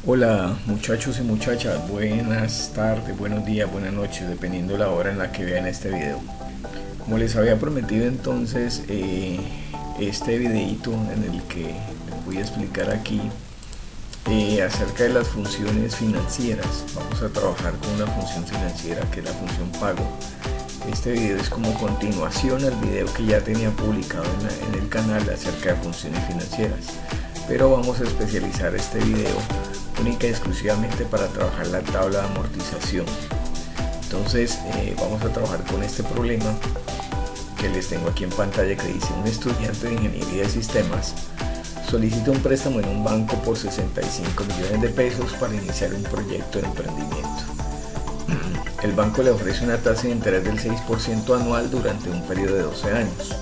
Hola muchachos y muchachas, buenas tardes, buenos días, buenas noches, dependiendo la hora en la que vean este video. Como les había prometido entonces, este videito en el que les voy a explicar aquí acerca de las funciones financieras. Vamos a trabajar con una función financiera que es la función pago. Este video es como continuación al video que ya tenía publicado en el canal acerca de funciones financieras, pero vamos a especializar este video única y exclusivamente para trabajar la tabla de amortización. Entonces vamos a trabajar con este problema que les tengo aquí en pantalla, que dice: un estudiante de ingeniería de sistemas solicita un préstamo en un banco por 65 millones de pesos para iniciar un proyecto de emprendimiento. El banco le ofrece una tasa de interés del 6% anual durante un periodo de 12 años.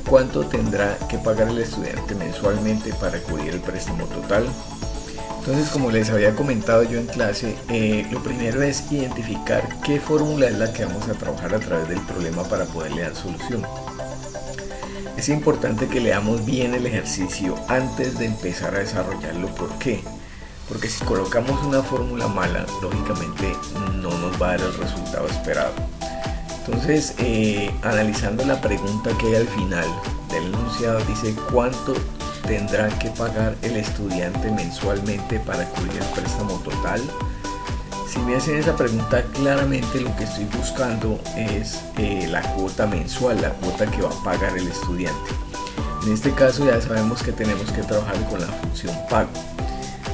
¿Cuánto tendrá que pagar el estudiante mensualmente para cubrir el préstamo total? Entonces, como les había comentado yo en clase, lo primero es identificar qué fórmula es la que vamos a trabajar a través del problema para poderle dar solución. Es importante que leamos bien el ejercicio antes de empezar a desarrollarlo. ¿Por qué? Porque si colocamos una fórmula mala, lógicamente no nos va a dar el resultado esperado. Entonces, analizando la pregunta que hay al final del enunciado, dice: ¿cuánto tendrá que pagar el estudiante mensualmente para cubrir el préstamo total? Si me hacen esa pregunta, claramente lo que estoy buscando es la cuota mensual, la cuota que va a pagar el estudiante. En este caso ya sabemos que tenemos que trabajar con la función pago.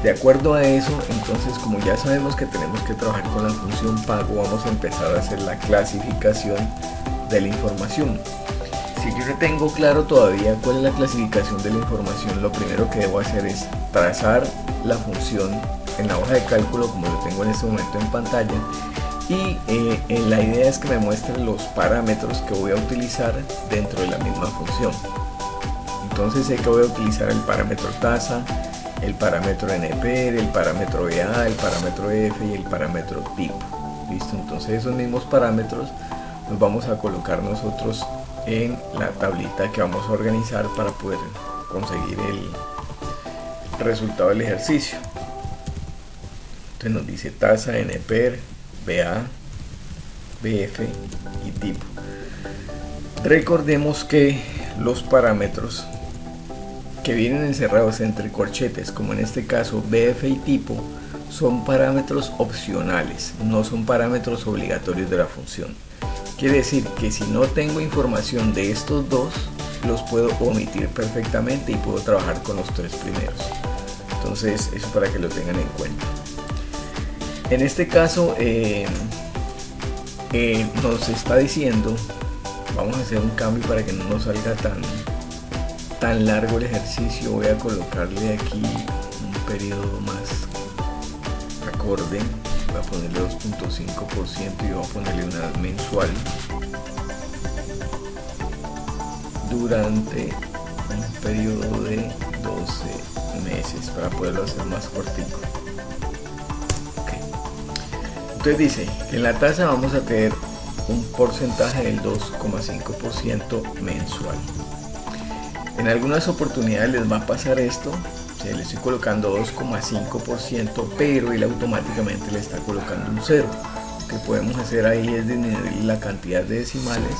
De acuerdo a eso, entonces, como ya sabemos que tenemos que trabajar con la función pago, vamos a empezar a hacer la clasificación de la información. Si yo no tengo claro todavía cuál es la clasificación de la información, lo primero que debo hacer es trazar la función en la hoja de cálculo, como lo tengo en este momento en pantalla, y la idea es que me muestre los parámetros que voy a utilizar dentro de la misma función. Entonces sé que voy a utilizar el parámetro tasa, el parámetro NPR, el parámetro BA, el parámetro F y el parámetro tipo. Listo, entonces esos mismos parámetros los vamos a colocar nosotros en la tablita que vamos a organizar para poder conseguir el resultado del ejercicio. Entonces nos dice tasa, NPR, BA, BF y tipo. Recordemos que los parámetros que vienen encerrados entre corchetes, como en este caso BF y tipo, son parámetros opcionales, no son parámetros obligatorios de la función. Quiere decir que si no tengo información de estos dos, los puedo omitir perfectamente y puedo trabajar con los tres primeros. Entonces, eso para que lo tengan en cuenta. En este caso nos está diciendo, vamos a hacer un cambio para que no nos salga tan largo el ejercicio. Voy a colocarle aquí un periodo más acorde. Voy a ponerle 2.5% y voy a ponerle una mensual durante un periodo de 12 meses para poderlo hacer más cortico. Okay. Entonces dice que en la tasa vamos a tener un porcentaje del 2,5% mensual. En algunas oportunidades les va a pasar esto. Le estoy colocando 2,5%, pero él automáticamente le está colocando un 0. Lo que podemos hacer ahí es disminuir la cantidad de decimales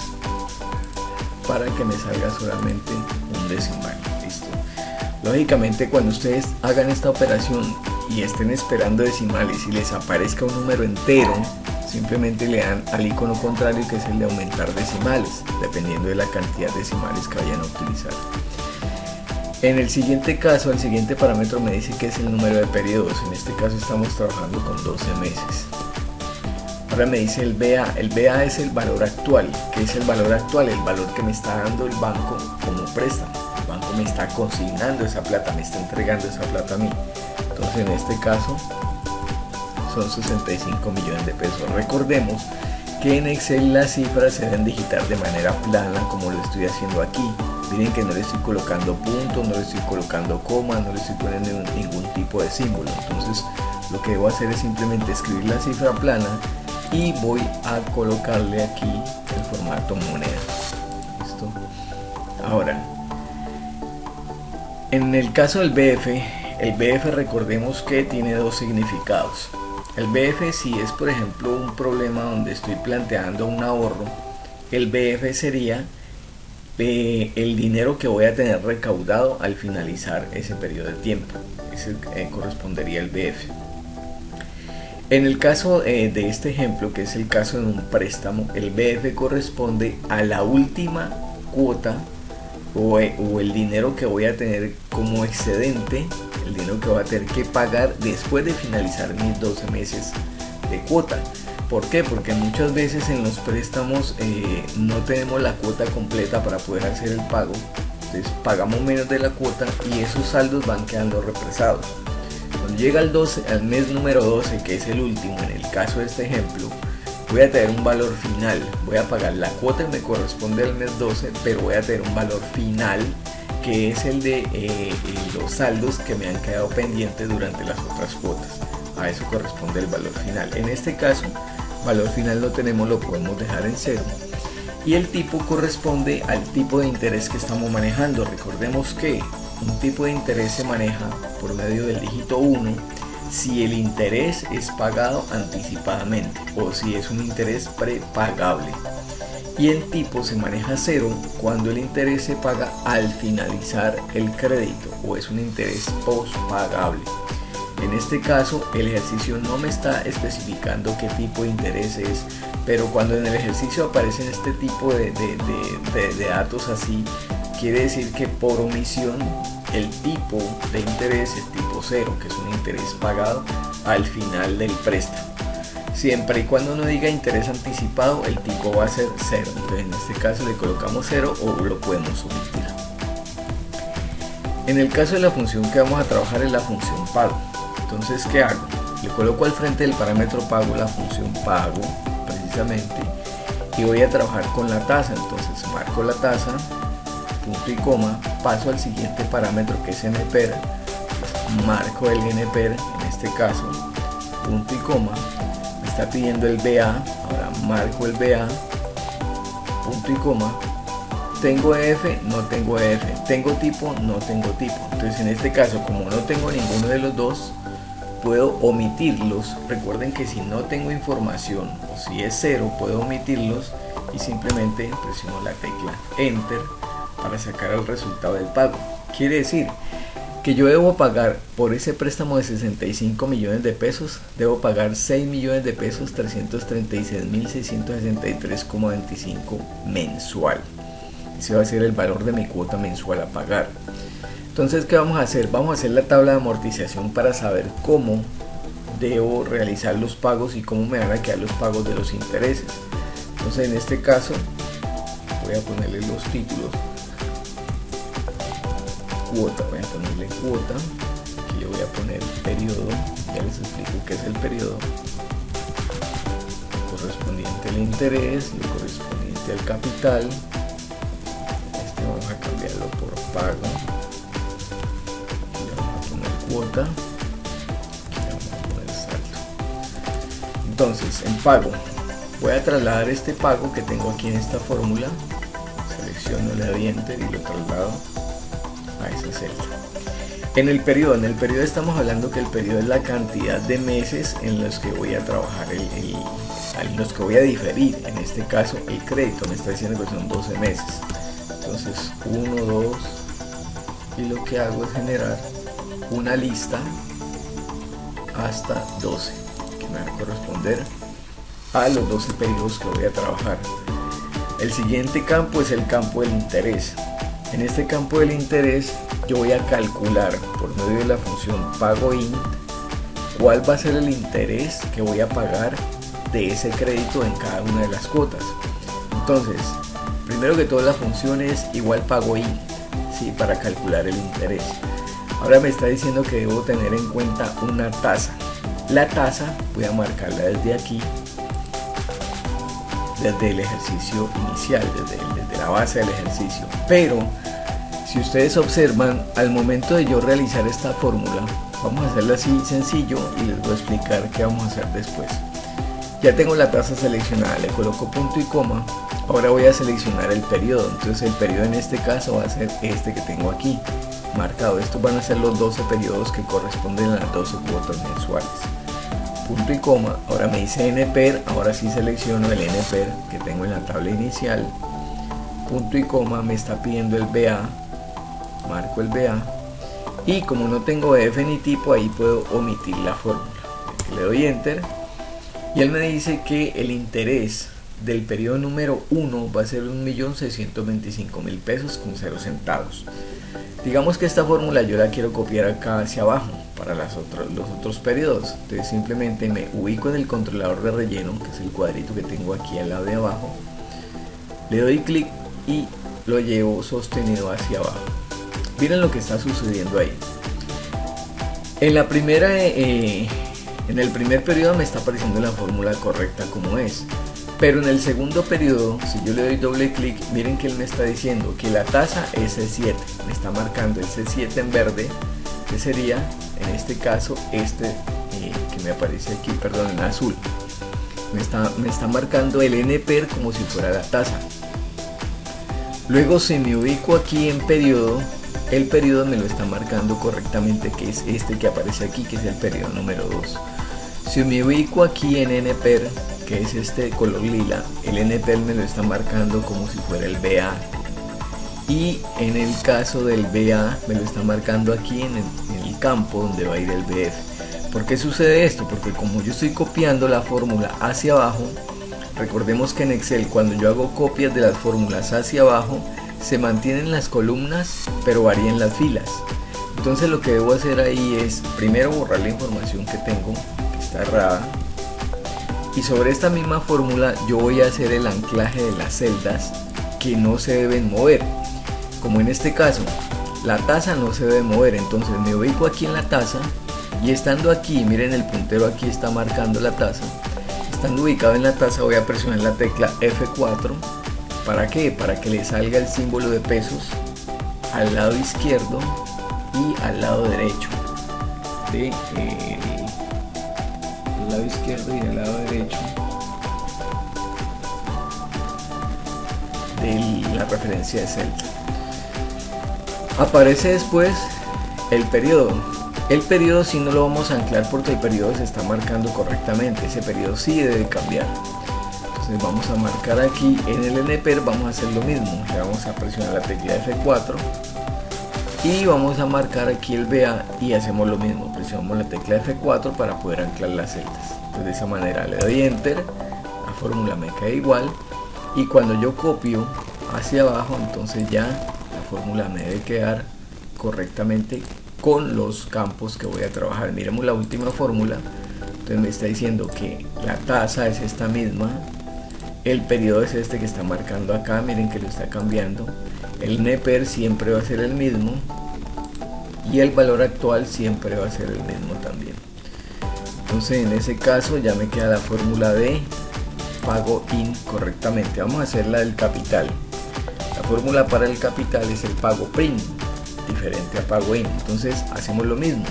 para que me salga solamente un decimal. Listo. Lógicamente, cuando ustedes hagan esta operación y estén esperando decimales y les aparezca un número entero, simplemente le dan al icono contrario, que es el de aumentar decimales, dependiendo de la cantidad de decimales que vayan a utilizar. En el siguiente caso, el siguiente parámetro me dice que es el número de periodos. En este caso estamos trabajando con 12 meses. Ahora me dice el BA. El BA es el valor actual. ¿Qué es el valor actual? El valor que me está dando el banco como préstamo. El banco me está consignando esa plata, me está entregando esa plata a mí. Entonces, en este caso son 65 millones de pesos. Recordemos que en Excel las cifras se deben digitar de manera plana, como lo estoy haciendo aquí. Miren que no le estoy colocando puntos, no le estoy colocando coma, no le estoy poniendo ningún tipo de símbolo. Entonces lo que debo hacer es simplemente escribir la cifra plana y voy a colocarle aquí el formato moneda. ¿Listo? Ahora, en el caso del BF, el BF recordemos que tiene dos significados. El BF, si es por ejemplo un problema donde estoy planteando un ahorro, el BF sería el dinero que voy a tener recaudado al finalizar ese periodo de tiempo. Ese correspondería al BF. En el caso de este ejemplo, que es el caso de un préstamo, el BF corresponde a la última cuota o el dinero que voy a tener como excedente, el dinero que voy a tener que pagar después de finalizar mis 12 meses de cuota. ¿Por qué? Porque muchas veces en los préstamos no tenemos la cuota completa para poder hacer el pago. Entonces pagamos menos de la cuota y esos saldos van quedando represados. Cuando llega al mes número 12, que es el último en el caso de este ejemplo, voy a tener un valor final. Voy a pagar la cuota que me corresponde al mes 12, pero voy a tener un valor final que es el de los saldos que me han quedado pendientes durante las otras cuotas. A eso corresponde el valor final. En este caso, valor final no tenemos, lo podemos dejar en cero. Y el tipo corresponde al tipo de interés que estamos manejando. Recordemos que un tipo de interés se maneja por medio del dígito 1 si el interés es pagado anticipadamente o si es un interés prepagable. Y el tipo se maneja 0 cuando el interés se paga al finalizar el crédito o es un interés postpagable. En este caso el ejercicio no me está especificando qué tipo de interés es, pero cuando en el ejercicio aparecen este tipo de datos así, quiere decir que por omisión el tipo de interés es tipo 0, que es un interés pagado al final del préstamo. Siempre y cuando no diga interés anticipado, el tipo va a ser 0. Entonces en este caso le colocamos 0 o lo podemos omitir. En el caso de la función que vamos a trabajar es la función pago. Entonces, ¿qué hago? Le coloco al frente del parámetro pago la función pago, precisamente, y voy a trabajar con la tasa. Entonces marco la tasa, punto y coma, paso al siguiente parámetro que es NPER, marco el NPER, en este caso, punto y coma, me está pidiendo el BA, ahora marco el BA, punto y coma, tengo EF, no tengo EF, tengo tipo, no tengo tipo. Entonces en este caso, como no tengo ninguno de los dos, puedo omitirlos. Recuerden que si no tengo información o si es 0, puedo omitirlos y simplemente presiono la tecla Enter para sacar el resultado del pago. Quiere decir que yo debo pagar por ese préstamo de 65 millones de pesos, debo pagar 6 millones de pesos, 336.663,25 mensual. Ese va a ser el valor de mi cuota mensual a pagar. Entonces, ¿qué vamos a hacer? Vamos a hacer la tabla de amortización para saber cómo debo realizar los pagos y cómo me van a quedar los pagos de los intereses. Entonces, en este caso, voy a ponerle los títulos. Cuota, voy a ponerle cuota. Aquí le voy a poner periodo. Ya les explico qué es el periodo. Correspondiente al interés, el correspondiente al capital. Este vamos a cambiarlo por pago. Cuota, aquí vamos a poner saldo. Entonces en pago voy a trasladar este pago que tengo aquí en esta fórmula, selecciono, le doy enter y lo traslado a esa celda. En el periodo estamos hablando que el periodo es la cantidad de meses en los que voy a trabajar, en los que voy a diferir. En este caso el crédito me está diciendo que son 12 meses. Entonces 1, 2 y lo que hago es generar una lista hasta 12 que me va a corresponder a los 12 periodos que voy a trabajar. El siguiente campo es el campo del interés. En este campo del interés yo voy a calcular por medio de la función pagoInt cuál va a ser el interés que voy a pagar de ese crédito en cada una de las cuotas. Entonces, primero que todo la función es igual pagoInt, ¿sí? Para calcular el interés. Ahora me está diciendo que debo tener en cuenta una tasa. La tasa voy a marcarla desde aquí, desde el ejercicio inicial, desde la base del ejercicio. Pero si ustedes observan, al momento de yo realizar esta fórmula, vamos a hacerla así sencillo y les voy a explicar qué vamos a hacer después. Ya tengo la tasa seleccionada, le coloco punto y coma. Ahora voy a seleccionar el periodo. Entonces el periodo en este caso va a ser este que tengo aquí. marcado. Estos van a ser los 12 periodos que corresponden a las 12 cuotas mensuales. Punto y coma. Ahora me dice NPER, ahora sí selecciono el NPER que tengo en la tabla inicial. Punto y coma, me está pidiendo el BA, marco el BA, y como no tengo EF ni tipo, ahí puedo omitir la fórmula. Le doy enter y él me dice que el interés del periodo número 1 va a ser 1.625.000 pesos con 0 centavos. Digamos que esta fórmula yo la quiero copiar acá hacia abajo para los otros periodos. Entonces simplemente me ubico en el controlador de relleno, que es el cuadrito que tengo aquí al lado de abajo, le doy clic y lo llevo sostenido hacia abajo. Miren lo que está sucediendo ahí. En la primera en el primer periodo me está apareciendo la fórmula correcta como es, pero en el segundo periodo, si yo le doy doble clic, miren que él me está diciendo que la tasa es C7, me está marcando el C7 en verde, que sería en este caso que me aparece aquí, perdón, en azul. Me está marcando el NPER como si fuera la tasa. Luego, si me ubico aquí en periodo, el periodo me lo está marcando correctamente, que es este que aparece aquí, que es el periodo número 2. Si me ubico aquí en NPER, que es este color lila, el NPER me lo está marcando como si fuera el BA. Y en el caso del BA me lo está marcando aquí en el campo donde va a ir el BF. ¿Por qué sucede esto? Porque como yo estoy copiando la fórmula hacia abajo, recordemos que en Excel cuando yo hago copias de las fórmulas hacia abajo, se mantienen las columnas pero varían las filas. Entonces lo que debo hacer ahí es primero borrar la información que tengo, que está errada, y sobre esta misma fórmula yo voy a hacer el anclaje de las celdas que no se deben mover. Como en este caso la tasa no se debe mover, entonces me ubico aquí en la tasa y estando aquí, miren el puntero aquí está marcando la tasa. Estando ubicado en la tasa voy a presionar la tecla F4. ¿Para qué? Para que le salga el símbolo de pesos al lado izquierdo y al lado derecho al lado izquierdo y al lado derecho de la referencia de celda. Aparece después el periodo. El periodo sí no lo vamos a anclar porque el periodo se está marcando correctamente. Ese periodo sí debe cambiar. Entonces vamos a marcar aquí en el NPER, vamos a hacer lo mismo. Le vamos a presionar la tecla F4 y vamos a marcar aquí el BA y hacemos lo mismo. Presionamos la tecla F4 para poder anclar las celdas. Entonces de esa manera le doy enter, la fórmula me queda igual y cuando yo copio hacia abajo, entonces ya la fórmula me debe quedar correctamente con los campos que voy a trabajar. Miremos la última fórmula. Entonces me está diciendo que la tasa es esta misma, el periodo es este que está marcando acá, miren que lo está cambiando, el NPER siempre va a ser el mismo y el valor actual siempre va a ser el mismo también. Entonces en ese caso ya me queda la fórmula de pago IN correctamente. Vamos a hacer la del capital. La fórmula para el capital es el pago PRIN, diferente a pago IN. Entonces hacemos lo mismo.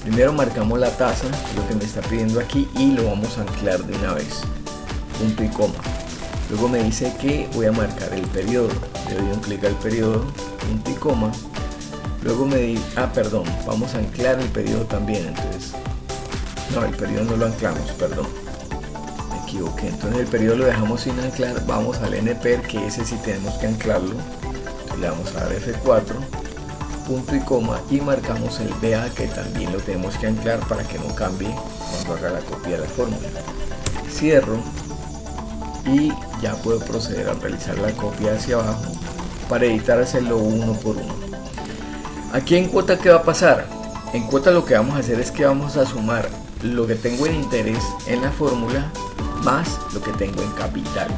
Primero marcamos la tasa, lo que me está pidiendo aquí, y lo vamos a anclar de una vez. Punto y coma. Luego me dice que voy a marcar el periodo. Le doy un clic al periodo, punto y coma. Luego me dice, perdón, vamos a anclar el periodo también. Entonces, no, el periodo no lo anclamos, perdón. Me equivoqué. Entonces el periodo lo dejamos sin anclar. Vamos al NPER, que ese sí tenemos que anclarlo. Entonces, le vamos a dar F4. Punto y coma y marcamos el BA, que también lo tenemos que anclar para que no cambie cuando haga la copia de la fórmula. Cierro y ya puedo proceder a realizar la copia hacia abajo para evitar hacerlo uno por uno. Aquí en cuota, ¿qué va a pasar? En cuota lo que vamos a hacer es que vamos a sumar lo que tengo en interés en la fórmula más lo que tengo en capital.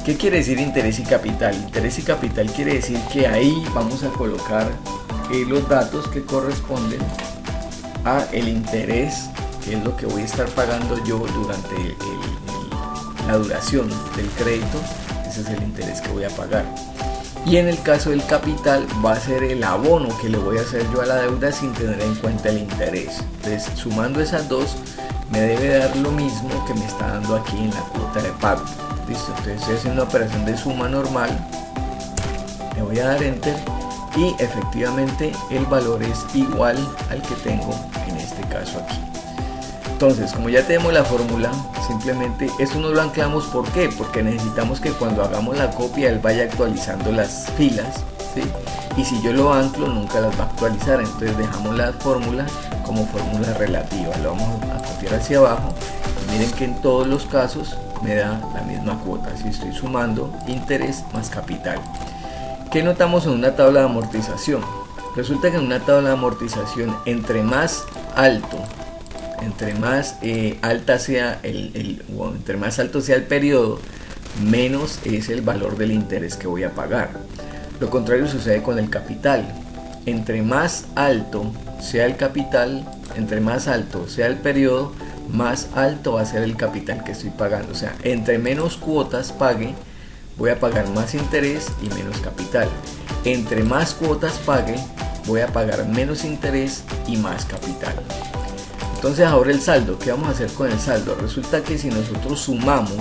¿Qué quiere decir interés y capital? Interés y capital quiere decir que ahí vamos a colocar los datos que corresponden a el interés, que es lo que voy a estar pagando yo durante la duración del crédito. Ese es el interés que voy a pagar. Y en el caso del capital va a ser el abono que le voy a hacer yo a la deuda sin tener en cuenta el interés. Entonces, sumando esas dos me debe dar lo mismo que me está dando aquí en la cuota de pago. Listo, entonces estoy haciendo una operación de suma normal, le voy a dar enter y efectivamente el valor es igual al que tengo en este caso aquí. Entonces, como ya tenemos la fórmula, simplemente esto no lo anclamos. ¿Por qué? Porque necesitamos que cuando hagamos la copia él vaya actualizando las filas, ¿sí? Y si yo lo anclo nunca las va a actualizar, entonces dejamos la fórmula como fórmula relativa, lo vamos a copiar hacia abajo y miren que en todos los casos me da la misma cuota, si estoy sumando interés más capital. ¿Qué notamos en una tabla de amortización? Resulta que en una tabla de amortización entre más alto sea entre más alto sea el periodo, menos es el valor del interés que voy a pagar. Lo contrario sucede con el capital. Entre más alto sea el capital, entre más alto sea el periodo, más alto va a ser el capital que estoy pagando. O sea, entre menos cuotas pague, voy a pagar más interés y menos capital. Entre más cuotas pague, voy a pagar menos interés y más capital. Entonces ahora el saldo, ¿qué vamos a hacer con el saldo? Resulta que si nosotros sumamos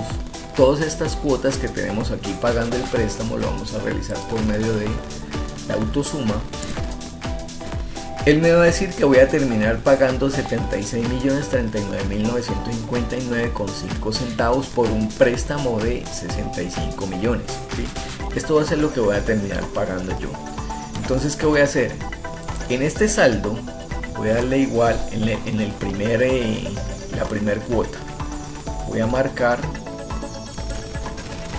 todas estas cuotas que tenemos aquí pagando el préstamo, lo vamos a realizar por medio de la autosuma. Él me va a decir que voy a terminar pagando 76.039.959,5 centavos por un préstamo de 65 millones. ¿Sí? Esto va a ser lo que voy a terminar pagando yo. Entonces, ¿qué voy a hacer? En este saldo voy a darle igual en la primer cuota. Voy a marcar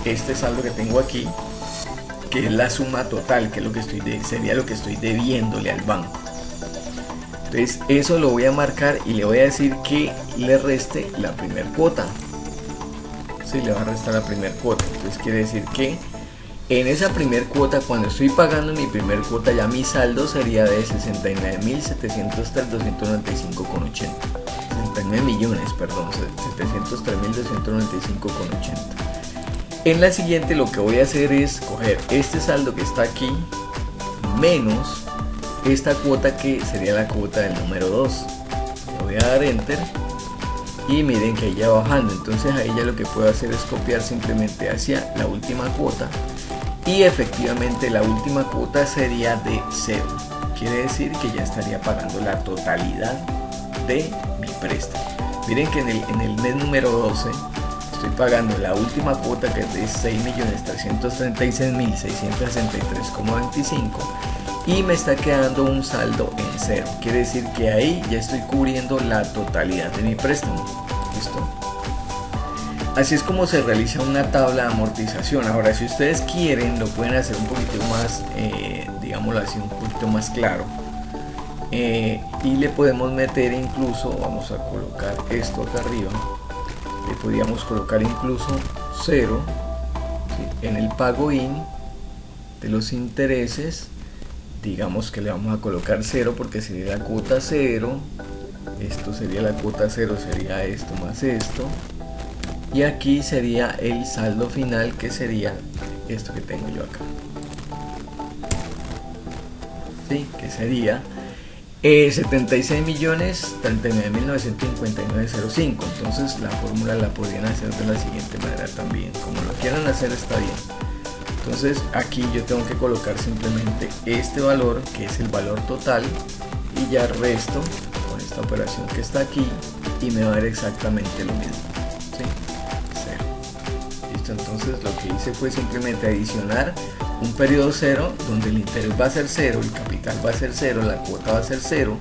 este saldo que tengo aquí, que es la suma total, que es lo que sería lo que estoy debiéndole al banco. Entonces eso lo voy a marcar y le voy a decir que le reste la primera cuota. Sí, le va a restar la primera cuota. Entonces quiere decir que en esa primera cuota, cuando estoy pagando mi primera cuota, ya mi saldo sería de 69.703.295,80. 69 millones, perdón, 703.295,80. En la siguiente lo que voy a hacer es coger este saldo que está aquí menos esta cuota que sería la cuota del número 2. Le voy a dar enter y miren que ahí ya va bajando. Entonces ahí ya lo que puedo hacer es copiar simplemente hacia la última cuota y efectivamente la última cuota sería de 0. Quiere decir que ya estaría pagando la totalidad de mi préstamo. Miren que en el mes número 12 estoy pagando la última cuota, que es de 6.336.663,25 y me está quedando un saldo en 0. Quiere decir que ahí ya estoy cubriendo la totalidad de mi préstamo. ¿Listo? Así es como se realiza una tabla de amortización. Ahora, si ustedes quieren, lo pueden hacer un poquito más, digámoslo así, un poquito más claro. Y le podemos meter incluso, vamos a colocar esto acá arriba, le podríamos colocar incluso 0, ¿sí? En el pago in de los intereses, digamos que le vamos a colocar 0 porque sería la cuota 0, esto sería la cuota 0, sería esto más esto, y aquí sería el saldo final, que sería esto que tengo yo acá, ¿sí? Que sería 76.039.959,05. Entonces la fórmula la podrían hacer de la siguiente manera también, como lo quieran hacer está bien. Entonces aquí yo tengo que colocar simplemente este valor, que es el valor total, y ya resto con esta operación que está aquí y me va a dar exactamente lo mismo, ¿sí? 0. Listo, entonces lo que hice fue simplemente adicionar un periodo 0 donde el interés va a ser 0, el capital va a ser 0, la cuota va a ser 0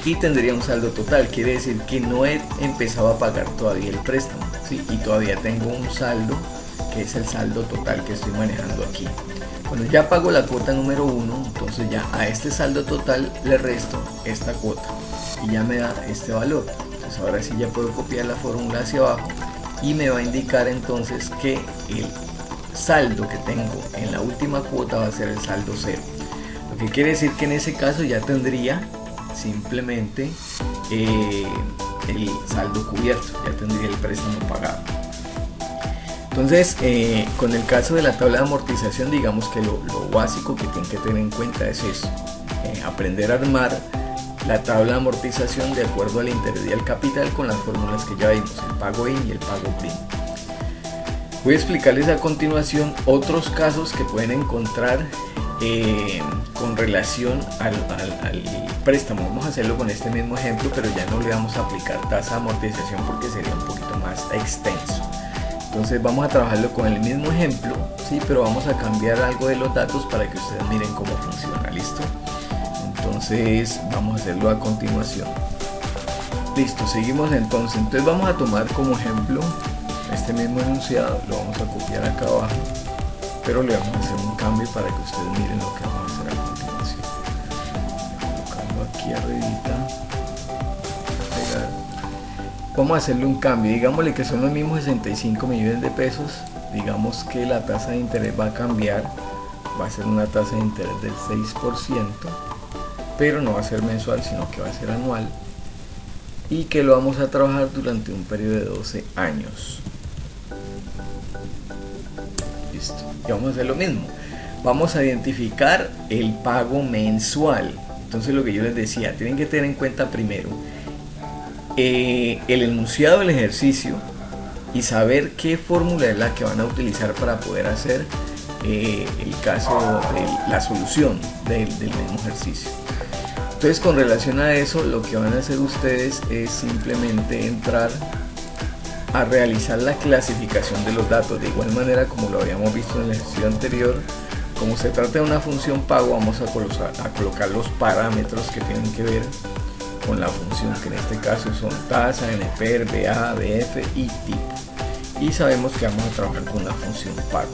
y tendría un saldo total. Quiere decir que no he empezado a pagar todavía el préstamo, ¿sí? Y todavía tengo un saldo que es el saldo total que estoy manejando aquí. Cuando ya pago la cuota número 1, entonces ya a este saldo total le resto esta cuota y ya me da este valor. Entonces ahora sí ya puedo copiar la fórmula hacia abajo y me va a indicar entonces que el saldo que tengo en la última cuota va a ser el saldo 0, lo que quiere decir que en ese caso ya tendría simplemente el saldo cubierto, ya tendría el préstamo pagado. Entonces con el caso de la tabla de amortización, digamos que lo básico que tienen que tener en cuenta es eso, aprender a armar la tabla de amortización de acuerdo al interés y al capital con las fórmulas que ya vimos, el pago in y el pago prim. Voy a explicarles a continuación otros casos que pueden encontrar con relación al préstamo. Vamos a hacerlo con este mismo ejemplo, pero ya no le vamos a aplicar tasa de amortización porque sería un poquito más extenso. Entonces vamos a trabajarlo con el mismo ejemplo, ¿sí? Pero vamos a cambiar algo de los datos para que ustedes miren cómo funciona. ¿Listo? Entonces vamos a hacerlo a continuación. Listo, seguimos entonces. Entonces vamos a tomar como ejemplo este mismo enunciado, lo vamos a copiar acá abajo, pero le vamos a hacer un cambio para que ustedes miren lo que vamos a hacer a continuación. Colocando aquí arribita, pegar. Vamos a hacerle un cambio, digámosle que son los mismos 65 millones de pesos, digamos que la tasa de interés va a cambiar, va a ser una tasa de interés del 6%, pero no va a ser mensual, sino que va a ser anual, y que lo vamos a trabajar durante un periodo de 12 años. Listo. Y vamos a hacer lo mismo. Vamos a identificar el pago mensual. Entonces lo que yo les decía, tienen que tener en cuenta primero el enunciado del ejercicio y saber qué fórmula es la que van a utilizar para poder hacer el caso de la solución del mismo ejercicio. Entonces, con relación a eso, lo que van a hacer ustedes es simplemente entrar a realizar la clasificación de los datos. De igual manera como lo habíamos visto en el ejercicio anterior, como se trata de una función pago, vamos a colocar los parámetros que tienen que ver con la función, que en este caso son tasa, NPER, BA, BF y tipo. Y sabemos que vamos a trabajar con la función pago.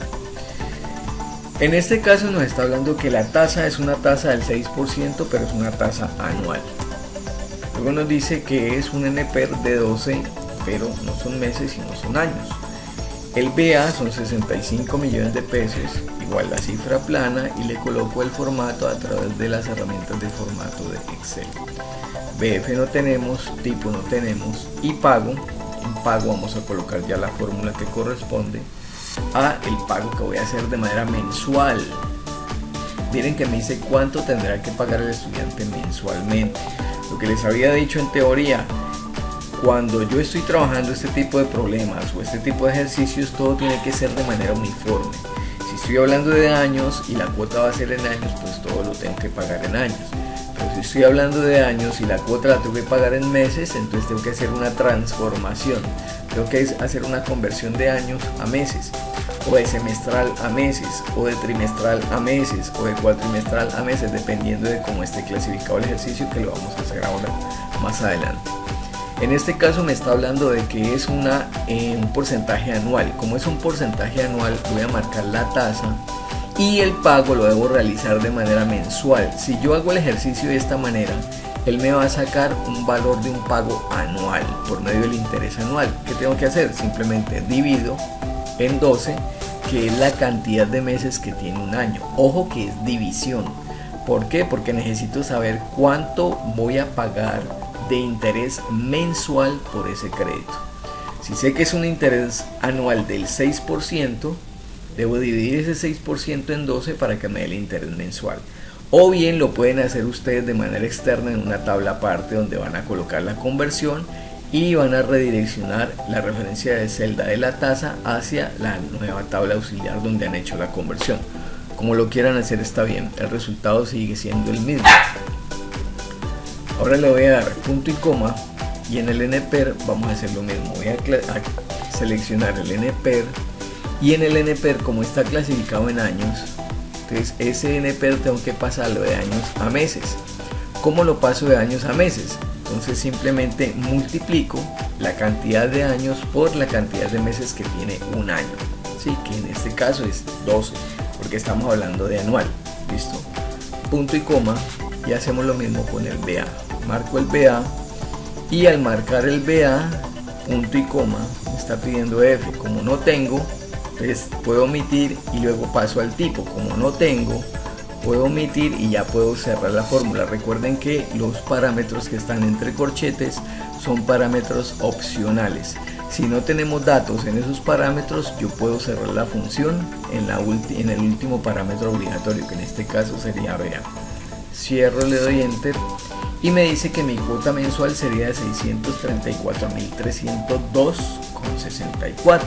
En este caso nos está hablando que la tasa es una tasa del 6%, pero es una tasa anual. Luego nos dice que es un NPER de 12, pero no son meses sino son años. El BA son 65 millones de pesos, igual la cifra plana, y le coloco el formato a través de las herramientas de formato de Excel. BF no tenemos, tipo no tenemos, y pago, en pago vamos a colocar ya la fórmula que corresponde a el pago que voy a hacer de manera mensual. Miren que me dice cuánto tendrá que pagar el estudiante mensualmente. Lo que les había dicho en teoría, cuando yo estoy trabajando este tipo de problemas o este tipo de ejercicios, todo tiene que ser de manera uniforme. Si estoy hablando de años y la cuota va a ser en años, pues todo lo tengo que pagar en años. Pero si estoy hablando de años y la cuota la tengo que pagar en meses, entonces tengo que hacer una transformación. Tengo que hacer una conversión de años a meses, o de semestral a meses, o de trimestral a meses, o de cuatrimestral a meses, dependiendo de cómo esté clasificado el ejercicio, que lo vamos a hacer ahora más adelante. En este caso me está hablando de que es un porcentaje anual. Como es un porcentaje anual, voy a marcar la tasa y el pago lo debo realizar de manera mensual. Si yo hago el ejercicio de esta manera, él me va a sacar un valor de un pago anual por medio del interés anual. ¿Qué tengo que hacer? Simplemente divido en 12, que es la cantidad de meses que tiene un año. Ojo que es división. ¿Por qué? Porque necesito saber cuánto voy a pagar de interés mensual por ese crédito. Si sé que es un interés anual del 6%, debo dividir ese 6% en 12 para que me dé el interés mensual. O bien lo pueden hacer ustedes de manera externa en una tabla aparte donde van a colocar la conversión y van a redireccionar la referencia de celda de la tasa hacia la nueva tabla auxiliar donde han hecho la conversión. Como lo quieran hacer está bien, el resultado sigue siendo el mismo. Ahora le voy a dar punto y coma, y en el NPER vamos a hacer lo mismo. Voy a seleccionar el NPER, y en el NPER, como está clasificado en años, entonces ese NPER tengo que pasarlo de años a meses. ¿Cómo lo paso de años a meses? Entonces simplemente multiplico la cantidad de años por la cantidad de meses que tiene un año, ¿sí? Que en este caso es 12, porque estamos hablando de anual. Listo, punto y coma, y hacemos lo mismo con el BA. Marco el BA, y al marcar el BA, punto y coma, me está pidiendo F. Como no tengo, entonces puedo omitir y luego paso al tipo. Como no tengo, puedo omitir y ya puedo cerrar la fórmula. Recuerden que los parámetros que están entre corchetes son parámetros opcionales. Si no tenemos datos en esos parámetros, yo puedo cerrar la función en el último parámetro obligatorio, que en este caso sería BA. Cierro, le doy enter y me dice que mi cuota mensual sería de 634.302,64.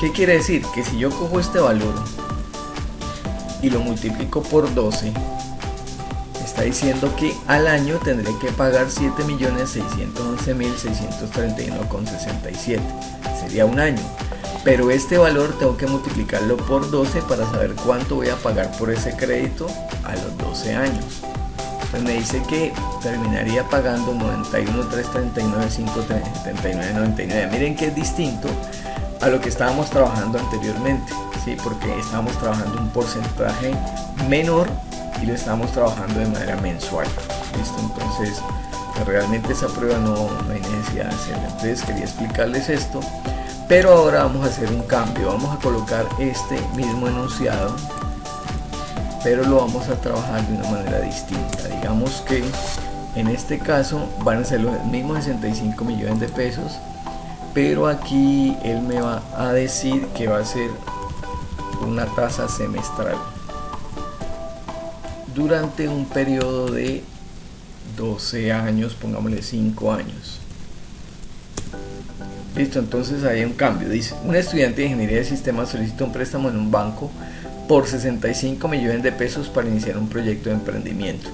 ¿Qué quiere decir? Que si yo cojo este valor y lo multiplico por 12, está diciendo que al año tendré que pagar 7.611.631,67. Sería un año, pero este valor tengo que multiplicarlo por 12 para saber cuánto voy a pagar por ese crédito a los 12 años. Pues me dice que terminaría pagando 91.339.579.99. Miren que es distinto a lo que estábamos trabajando anteriormente, ¿sí? Porque estábamos trabajando un porcentaje menor y lo estamos trabajando de manera mensual. ¿Listo? Entonces pues realmente esa prueba no hay necesidad de hacerla. Entonces quería explicarles esto, pero ahora vamos a hacer un cambio. Vamos a colocar este mismo enunciado, pero lo vamos a trabajar de una manera distinta. Digamos que en este caso van a ser los mismos 65 millones de pesos, pero aquí él me va a decir que va a ser una tasa semestral durante un periodo de 12 años, pongámosle 5 años. Listo, entonces hay un cambio. Dice, un estudiante de ingeniería de sistemas solicita un préstamo en un banco por 65 millones de pesos para iniciar un proyecto de emprendimiento.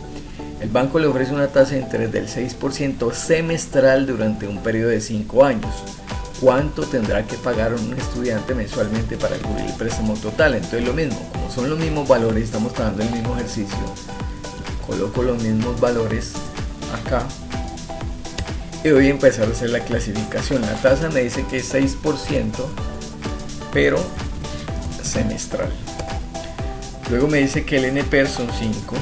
El banco le ofrece una tasa de interés del 6% semestral durante un periodo de 5 años. ¿Cuánto tendrá que pagar un estudiante mensualmente para cubrir el préstamo total? Entonces lo mismo, como son los mismos valores, estamos trabajando el mismo ejercicio, coloco los mismos valores acá y voy a empezar a hacer la clasificación. La tasa me dice que es 6%, pero semestral. Luego me dice que el NPR son 5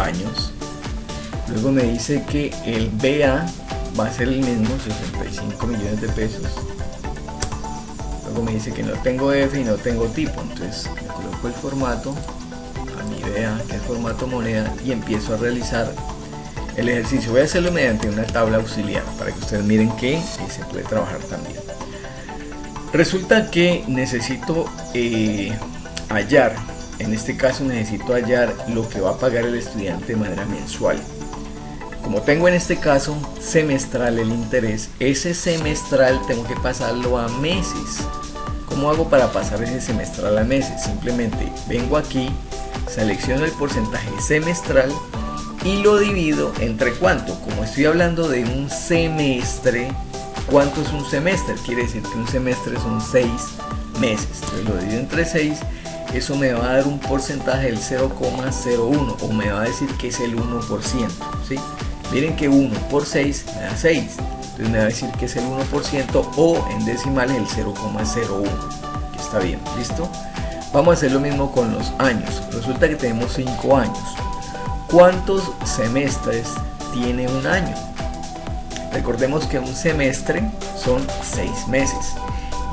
años. Luego me dice que el BA va a ser el mismo, 65 millones de pesos. Luego me dice que no tengo F y no tengo tipo, entonces le coloco el formato a mi BA, que es formato moneda, y empiezo a realizar el ejercicio. Voy a hacerlo mediante una tabla auxiliar para que ustedes miren que se puede trabajar también. Resulta que necesito hallar, en este caso necesito hallar lo que va a pagar el estudiante de manera mensual. Como tengo en este caso semestral el interés, ese semestral tengo que pasarlo a meses. ¿Cómo hago para pasar ese semestral a meses? Simplemente vengo aquí, selecciono el porcentaje semestral y lo divido entre ¿cuánto? Como estoy hablando de un semestre, ¿cuánto es un semestre? Quiere decir que un semestre son 6 meses. Entonces lo divido entre 6, eso me va a dar un porcentaje del 0,01 o me va a decir que es el 1%, ¿sí? Miren que 1 por 6 me da 6, entonces me va a decir que es el 1% o en decimales el 0,01, que está bien, ¿listo? Vamos a hacer lo mismo con los años. Resulta que tenemos 5 años. ¿Cuántos semestres tiene un año? Recordemos que un semestre son 6 meses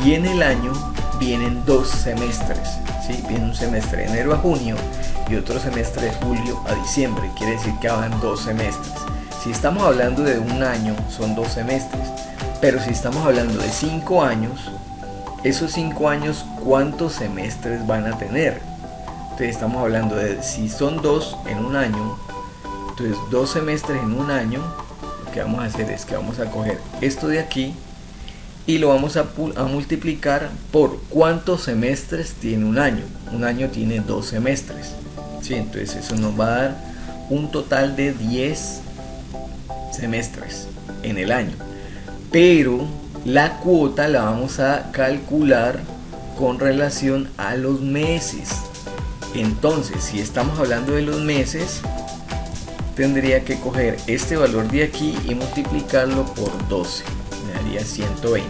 y en el año vienen 2 semestres, ¿sí? Viene un semestre de enero a junio y otro semestre de julio a diciembre, quiere decir que van 2 semestres. Si estamos hablando de un año son 2 semestres, pero si estamos hablando de 5 años, esos 5 años ¿cuántos semestres van a tener? Entonces estamos hablando de, si son 2 en un año, entonces 2 semestres en un año. Lo que vamos a hacer es que vamos a coger esto de aquí y lo vamos a multiplicar por cuántos semestres tiene un año. Un año tiene 2 semestres, ¿sí? Entonces eso nos va a dar un total de 10 semestres en el año, pero la cuota la vamos a calcular con relación a los meses. Entonces si estamos hablando de los meses, tendría que coger este valor de aquí y multiplicarlo por 12, me daría 120,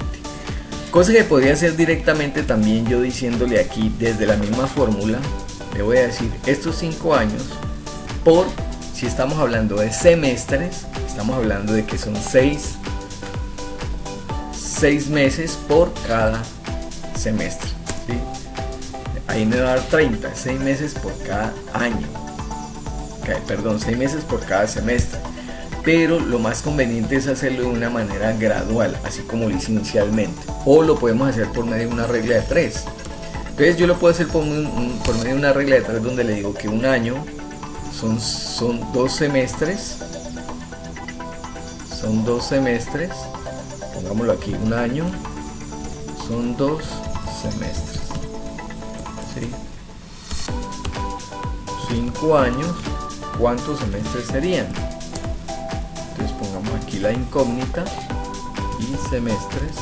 cosa que podría hacer directamente también yo diciéndole aquí desde la misma fórmula. Le voy a decir estos 5 años por, si estamos hablando de semestres, estamos hablando de que son 6 meses por cada semestre, ¿sí? Ahí me va a dar 30, 6 meses por cada año, perdón, 6 meses por cada semestre. Pero lo más conveniente es hacerlo de una manera gradual, así como lo hice inicialmente, o lo podemos hacer por medio de una regla de 3. Entonces yo lo puedo hacer por medio de una regla de 3 donde le digo que un año son 2 semestres, pongámoslo aquí, un año son 2 semestres, ¿sí? 5 años, ¿cuántos semestres serían? Entonces pongamos aquí la incógnita y semestres.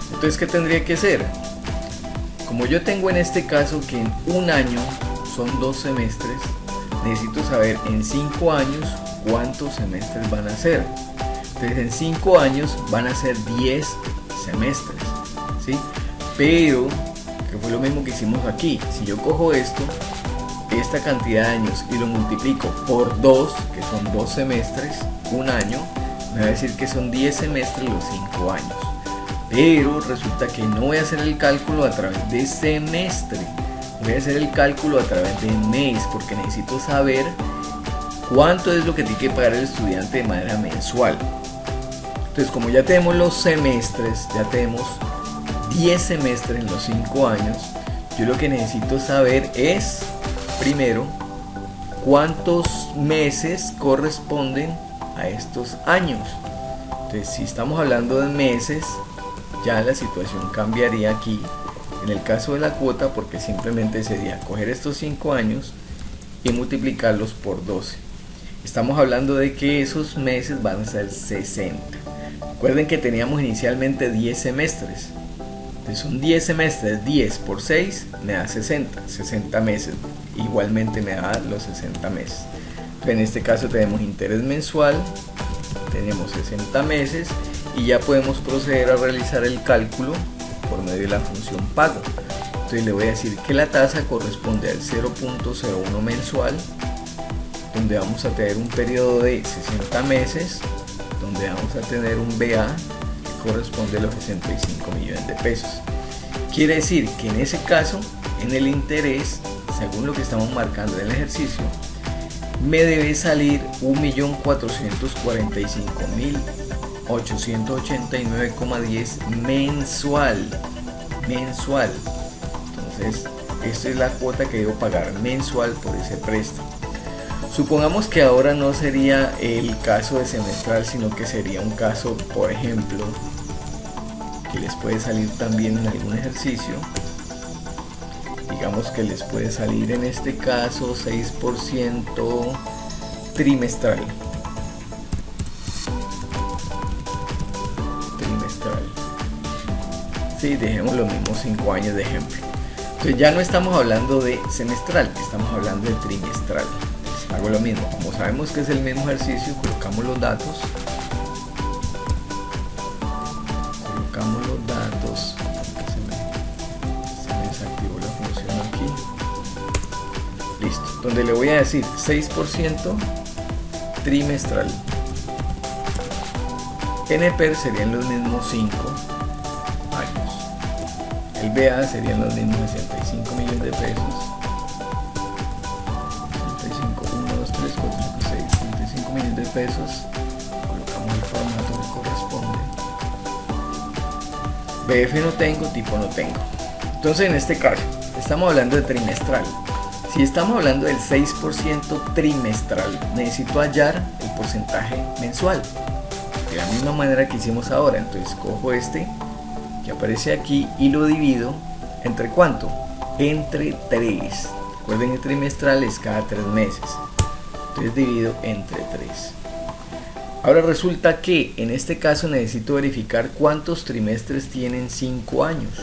Entonces, ¿qué tendría que ser? Como yo tengo en este caso que en un año son 2 semestres, necesito saber en 5 años cuántos semestres van a ser. Entonces en 5 años van a ser 10 semestres, ¿sí? Pero, que fue lo mismo que hicimos aquí, si yo cojo esta cantidad de años y lo multiplico por 2, que son 2 semestres, un año, me va a decir que son 10 semestres los 5 años. Pero resulta que no voy a hacer el cálculo a través de semestre, voy a hacer el cálculo a través de mes, porque necesito saber cuánto es lo que tiene que pagar el estudiante de manera mensual. Entonces, como ya tenemos los semestres, ya tenemos 10 semestres en los 5 años, yo lo que necesito saber es, primero, cuántos meses corresponden a estos años. Entonces, si estamos hablando de meses, ya la situación cambiaría aquí en el caso de la cuota, porque simplemente sería coger estos 5 años y multiplicarlos por 12. Estamos hablando de que esos meses van a ser 60. Recuerden que teníamos inicialmente 10 semestres. Entonces son 10 semestres, 10 por 6 me da 60 meses. Igualmente me da los 60 meses. Entonces, en este caso tenemos interés mensual, tenemos 60 meses y ya podemos proceder a realizar el cálculo por medio de la función pago. Entonces le voy a decir que la tasa corresponde al 0.01 mensual, donde vamos a tener un periodo de 60 meses, donde vamos a tener un BA que corresponde a los 65 millones de pesos. Quiere decir que en ese caso, en el interés, según lo que estamos marcando en el ejercicio, me debe salir 1.445.889,10 mensual. Entonces, esta es la cuota que debo pagar mensual por ese préstamo. Supongamos que ahora no sería el caso de semestral, sino que sería un caso, por ejemplo, que les puede salir también en algún ejercicio. Digamos que les puede salir en este caso 6% trimestral. Sí, dejemos los mismos 5 años de ejemplo. Entonces ya no estamos hablando de semestral, estamos hablando de trimestral. Entonces, hago lo mismo, como sabemos que es el mismo ejercicio, colocamos los datos. Se me desactivó la función aquí. Listo, donde le voy a decir 6% trimestral. NPER serían los mismos 5 años. El BA serían los mismos 65 millones de pesos. 65, 1, 2, 3, 4, 5, 6, 65 millones de pesos. Colocamos el formato que corresponde. BF no tengo, tipo no tengo. Entonces en este caso, estamos hablando de trimestral. Si estamos hablando del 6% trimestral, necesito hallar el porcentaje mensual. De la misma manera que hicimos ahora. Entonces cojo este que aparece aquí y lo divido entre ¿cuánto? Entre 3. Recuerden que trimestral es cada 3 meses. Entonces divido entre 3. Ahora resulta que en este caso necesito verificar cuántos trimestres tienen 5 años.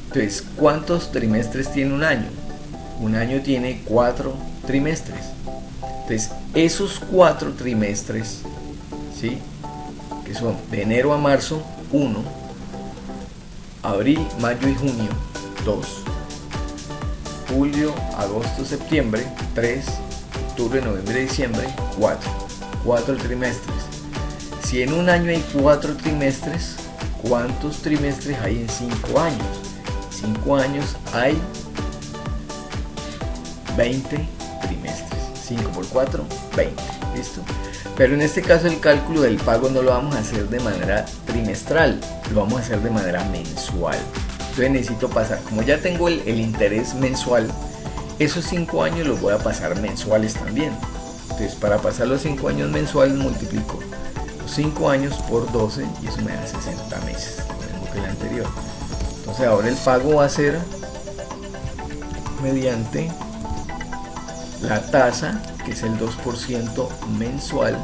Entonces, ¿cuántos trimestres tiene un año? Un año tiene 4 trimestres. Entonces, esos 4 trimestres, ¿sí?, que son de enero a marzo 1, abril, mayo y junio 2, julio, agosto, septiembre 3, octubre, noviembre y diciembre 4 trimestres. Si en un año hay 4 trimestres, ¿cuántos trimestres hay en 5 años? 5 años hay 20 trimestres. 5 por 4, 20. ¿Listo? Pero en este caso el cálculo del pago no lo vamos a hacer de manera trimestral, lo vamos a hacer de manera mensual. Entonces necesito pasar, como ya tengo el interés mensual, esos 5 años los voy a pasar mensuales también. Entonces para pasar los 5 años mensuales multiplico los 5 años por 12 y eso me da 60 meses, lo mismo que el anterior. Entonces ahora el pago va a ser mediante la tasa, que es el 2% mensual,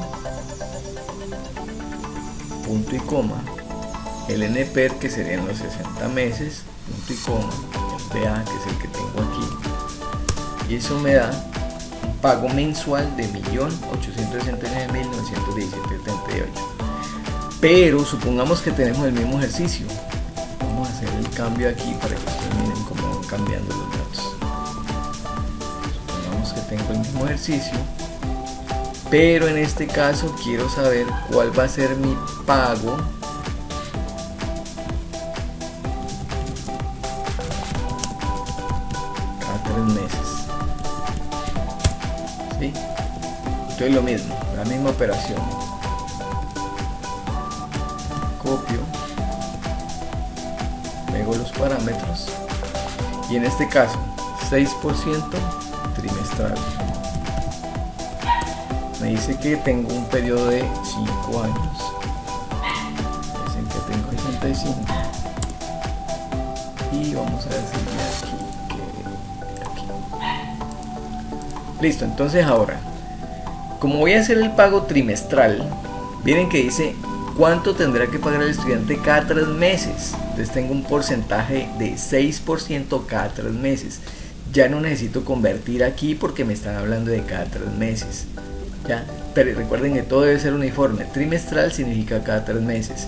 punto y coma, el NPER, que serían los 60 meses, punto y coma, el BA, que es el que tengo aquí, y eso me da un pago mensual de 1.869.917.78. Pero supongamos que tenemos el mismo ejercicio. Vamos a hacer el cambio aquí para que ustedes miren cómo van cambiando los datos. Supongamos que tengo el mismo ejercicio, pero en este caso quiero saber cuál va a ser mi pago cada 3 meses. ¿Sí? Entonces lo mismo, la misma operación. Copio, pego los parámetros y en este caso 6% trimestral. Me dice que tengo un periodo de 5 años. Dicen que tengo 65 y vamos a decirle aquí. Listo, entonces ahora, como voy a hacer el pago trimestral, miren que dice ¿cuánto tendrá que pagar el estudiante cada 3 meses? Entonces tengo un porcentaje de 6% cada 3 meses. Ya no necesito convertir aquí porque me están hablando de cada 3 meses. ¿Ya? Pero recuerden que todo debe ser uniforme. Trimestral significa cada 3 meses.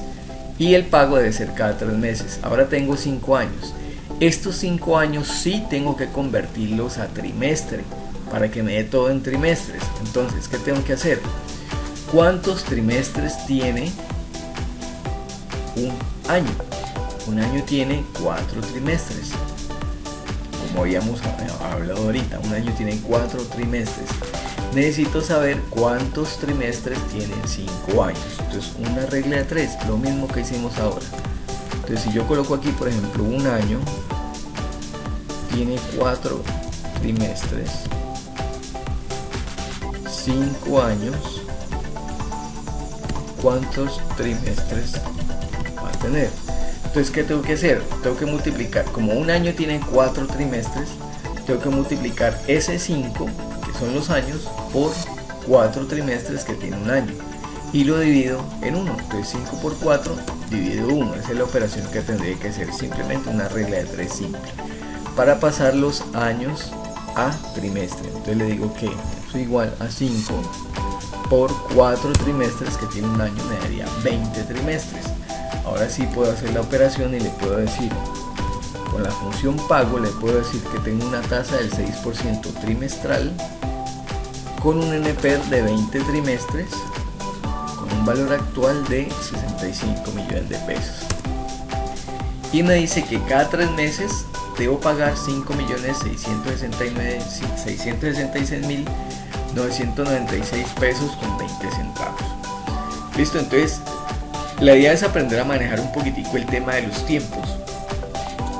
Y el pago debe ser cada 3 meses. Ahora tengo 5 años. Estos 5 años sí tengo que convertirlos a trimestre para que me dé todo en trimestres. Entonces, ¿qué tengo que hacer? ¿Cuántos trimestres tiene un año? Un año tiene 4 trimestres. Como habíamos hablado ahorita, un año tiene 4 trimestres. Necesito saber cuántos trimestres tienen 5 años. Entonces, una regla de 3, lo mismo que hicimos ahora. Entonces, si yo coloco aquí, por ejemplo, un año tiene 4 trimestres, 5 años, ¿cuántos trimestres va a tener? Entonces, ¿qué tengo que hacer? Tengo que multiplicar, como un año tiene 4 trimestres, tengo que multiplicar ese 5, que son los años, por 4 trimestres que tiene un año, y lo divido en 1. Entonces 5 por 4 dividido 1, esa es la operación que tendría que hacer, simplemente una regla de 3 simple, para pasar los años a trimestre. Entonces le digo que eso es igual a 5 por 4 trimestres que tiene un año, me daría 20 trimestres. Ahora sí puedo hacer la operación y le puedo decir, con la función pago le puedo decir que tengo una tasa del 6% trimestral con un NPER de 20 trimestres con un valor actual de 65 millones de pesos. Y me dice que cada 3 meses debo pagar 5.666.996 pesos con 20 centavos. Listo, entonces la idea es aprender a manejar un poquitico el tema de los tiempos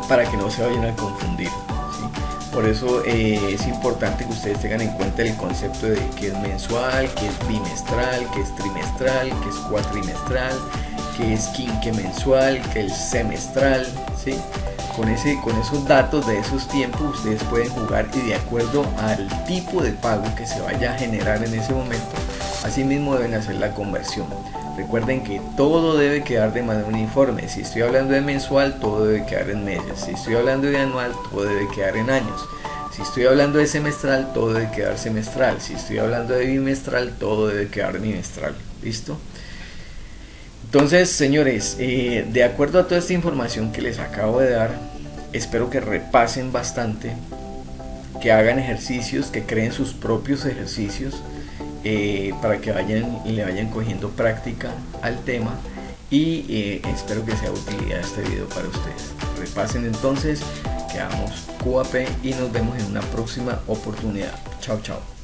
para que no se vayan a confundir, ¿sí? Por eso es importante que ustedes tengan en cuenta el concepto de qué es mensual, qué es bimestral, qué es trimestral, qué es cuatrimestral, qué es quinque mensual, qué es semestral, ¿sí? Con esos datos de esos tiempos ustedes pueden jugar y de acuerdo al tipo de pago que se vaya a generar en ese momento, así mismo deben hacer la conversión. Recuerden que todo debe quedar de manera uniforme. Si estoy hablando de mensual, todo debe quedar en meses. Si estoy hablando de anual, todo debe quedar en años. Si estoy hablando de semestral, todo debe quedar semestral. Si estoy hablando de bimestral, todo debe quedar bimestral. ¿Listo? Entonces, señores, de acuerdo a toda esta información que les acabo de dar, espero que repasen bastante, que hagan ejercicios, que creen sus propios ejercicios, para que vayan y le vayan cogiendo práctica al tema, y espero que sea de utilidad este video para ustedes. Repasen entonces, quedamos QAP y nos vemos en una próxima oportunidad. Chao, chao.